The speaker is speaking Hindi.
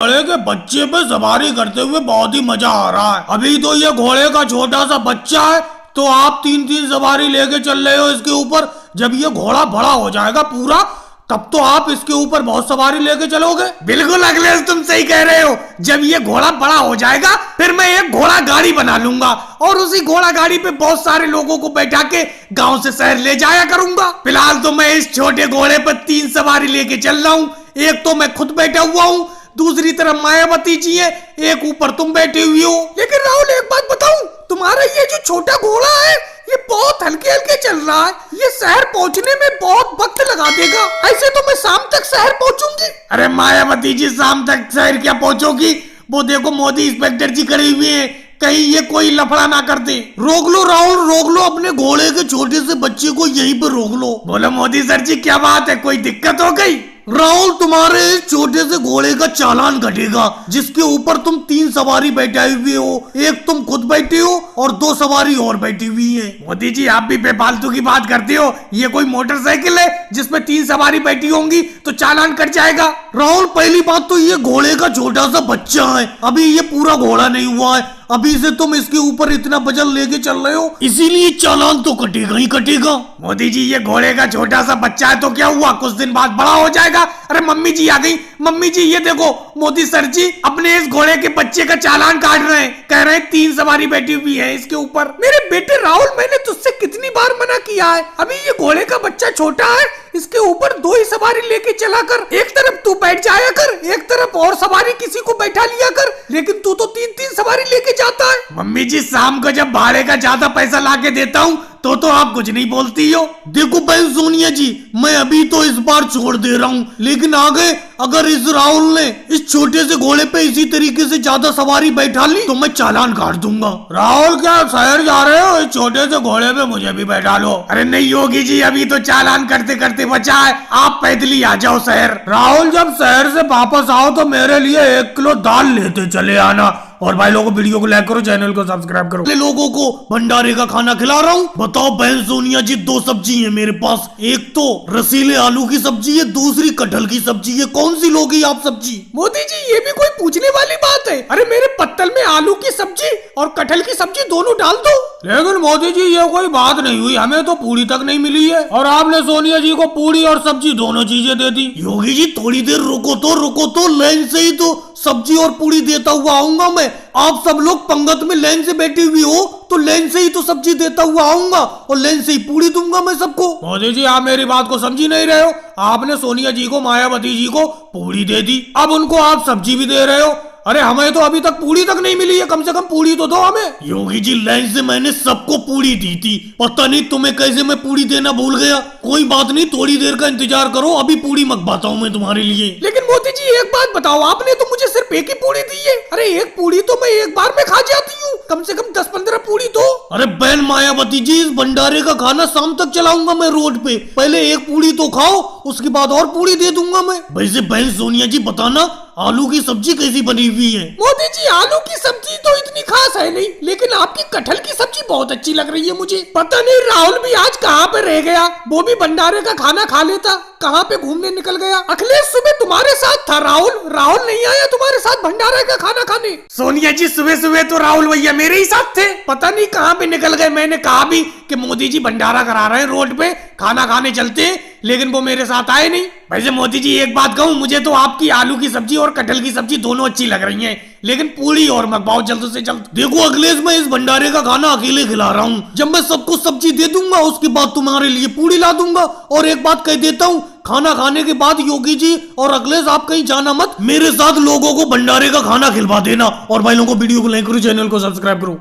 घोड़े के बच्चे पे सवारी करते हुए बहुत ही मजा आ रहा है। अभी तो ये घोड़े का छोटा सा बच्चा है, तो आप 3-3 सवारी लेके चल रहे हो इसके ऊपर। जब ये घोड़ा बड़ा हो जाएगा पूरा, तब तो आप इसके ऊपर बहुत सवारी लेके चलोगे। बिल्कुल अखिलेश, तुम सही कह रहे हो। जब ये घोड़ा बड़ा हो जाएगा, फिर मैं एक घोड़ा गाड़ी बना लूंगा और उसी घोड़ा गाड़ी पे बहुत सारे लोगों को बैठा के गांव से शहर ले जाया करूंगा। फिलहाल तो मैं इस छोटे घोड़े पर 3 सवारी लेके चल रहा हूँ। एक तो मैं खुद बैठा हुआ हूँ, दूसरी तरफ मायावती जी है, एक ऊपर तुम बैठे हुई हो। लेकिन राहुल, एक बात बताऊं, तुम्हारा ये जो छोटा घोड़ा है ये बहुत हल्के हल्के चल रहा है। ये शहर पहुंचने में बहुत वक्त लगा देगा। ऐसे तो मैं शाम तक शहर पहुंचूंगी। अरे मायावती जी, शाम तक शहर क्या पहुंचोगी? वो देखो मोदी इंस्पेक्टर जी खड़े हुए हैं, कहीं ये कोई लफड़ा ना कर दे। रोक लो राहुल, रोक लो, अपने घोड़े के छोटे से बच्चे को यहीं पर रोक लो। बोलो मोदी सर जी, क्या बात है? कोई दिक्कत हो गई? राहुल, तुम्हारे इस छोटे से घोड़े का चालान कटेगा, जिसके ऊपर तुम 3 सवारी बैठाई हुए हो। एक तुम खुद बैठे हो और 2 सवारी और बैठी हुई है। मोदी जी, आप भी बेफालतू की बात करते हो। ये कोई मोटरसाइकिल है जिसमें 3 सवारी बैठी होंगी तो चालान कट जाएगा? राहुल, पहली बात तो ये घोड़े का छोटा सा बच्चा है, अभी ये पूरा घोड़ा नहीं हुआ है। अभी से तुम इसके ऊपर इतना वजन लेके चल रहे हो, इसीलिए चालान तो कटेगा ही कटेगा। मोदी जी, ये घोड़े का छोटा सा बच्चा है तो क्या हुआ, कुछ दिन बाद बड़ा हो जाएगा। अरे मम्मी जी आ गई। मम्मी जी, ये देखो मोदी सर जी अपने इस घोड़े के बच्चे का चालान काट रहे हैं। कह रहे हैं 3 सवारी बैठी हुई है इसके ऊपर। मेरे बेटे राहुल, मैंने तुझसे कितनी बार मना किया है। अभी ये घोड़े का बच्चा छोटा है, इसके ऊपर 2 ही सवारी लेके चला कर। एक तरफ तू बैठ जाया कर, एक तरफ और सवारी किसी को बैठा लिया कर। लेकिन तू तो 3-3 सवारी लेके जाता है। मम्मी जी, शाम को जब भाड़े का ज्यादा पैसा लाके देता हूँ तो आप कुछ नहीं बोलती हो। देखो बहन सोनिया जी, मैं अभी तो इस बार छोड़ दे रहा हूँ, लेकिन आगे अगर इस राहुल ने इस छोटे से घोड़े पे इसी तरीके से ज्यादा सवारी बैठा ली तो मैं चालान काट दूंगा। राहुल, क्या शहर जा रहे हो? इस छोटे से घोड़े पे मुझे भी बैठा लो। अरे नहीं होगी जी, अभी तो चालान करते करते बचा है। आप पैदल ही आ जाओ शहर। राहुल, जब शहर से वापस आओ तो मेरे लिए 1 किलो दाल लेते चले आना। और भाई लोगों, वीडियो को लाइक करो, चैनल को सब्सक्राइब करो। लोगों को भंडारे का खाना खिला रहा हूँ। बताओ बहन सोनिया जी, 2 सब्जी है मेरे पास। एक तो रसीले आलू की सब्जी है, दूसरी कटहल की सब्जी है। कौन सी लोगी आप सब्जी? मोदी जी, ये भी कोई पूछने वाली बात है? अरे मेरे पत्तल में आलू की सब्जी और कटहल की सब्जी दोनों डाल दो। लेकिन मोदी जी, ये कोई बात नहीं हुई, हमें तो पूरी तक नहीं मिली है और आपने सोनिया जी को पूरी और सब्जी दोनों चीजें दे दी। योगी जी, थोड़ी देर रुको तो लाइन से ही तो सब्जी और पूरी देता हुआ आऊंगा मैं। आप सब लोग पंगत में लाइन से बैठी हुई हो तो लाइन से ही तो सब्जी देता हुआ आऊंगा और लाइन से ही पूरी दूंगा मैं सबको। मोदी जी, आप मेरी बात को समझी नहीं रहे हो। आपने सोनिया जी को, मायावती जी को पूरी दे दी, अब उनको आप सब्जी भी दे रहे हो। अरे हमें तो अभी तक पूरी तक नहीं मिली है, कम से कम पूरी तो दो हमें। योगी जी, लाइन से मैंने सबको पूरी दी थी, पता नहीं तुम्हें कैसे मैं पूरी देना भूल गया। कोई बात नहीं, थोड़ी देर का इंतजार करो, अभी पूरी मंगवाता हूँ मैं तुम्हारे लिए। लेकिन मोदी जी, एक बात बताओ, आपने तो मुझे सिर्फ 1 ही पूरी दी है। अरे 1 पूरी तो मैं एक बार में खा जाती हूँ, कम से कम 10-15 पूरी दो। अरे बहन मायावती जी, इस भंडारे का खाना शाम तक चलाऊंगा मैं रोड पे। पहले 1 पूरी तो खाओ, उसके बाद और पूरी दे दूंगा मैं। वैसे बहन सोनिया जी, बताना आलू की सब्जी कैसी बनी हुई है? मोदी जी, आलू की सब्जी तो इतनी खास है नहीं, लेकिन आपकी कटहल की सब्जी बहुत अच्छी लग रही है मुझे। पता नहीं राहुल भी आज कहाँ पे रह गया, वो भी भंडारे का खाना खा लेता, कहाँ पे घूमने निकल गया। अखिलेश, सुबह तुम्हारे साथ था राहुल नहीं आया तुम्हारे साथ भंडारे का खाना खाने? सोनिया जी, सुबह सुबह तो राहुल भैया मेरे ही साथ थे, पता नहीं कहाँ पे निकल गए। मैंने कहा भी कि मोदी जी भंडारा करा रहे हैं रोड पे, खाना खाने चलते हैं, लेकिन वो मेरे साथ आए नहीं। वैसे मोदी जी, एक बात कहूँ, मुझे तो आपकी आलू की सब्जी और कटहल की सब्जी दोनों अच्छी लग रही हैं, लेकिन पूरी और मंगवाओ जल्द से जल्द। देखो अखिलेश, मैं इस भंडारे का खाना अकेले खिला रहा हूँ। जब मैं सबको सब्जी दे दूंगा उसके बाद तुम्हारे लिए पूरी ला दूंगा। और एक बात कह देता हूँ, खाना खाने के बाद योगी जी और अखिलेश, आप कहीं जाना मत, मेरे साथ लोगों को भंडारे का खाना खिलवा देना। और भाई लोगों को वीडियो को लाइक करो, चैनल को सब्सक्राइब करो।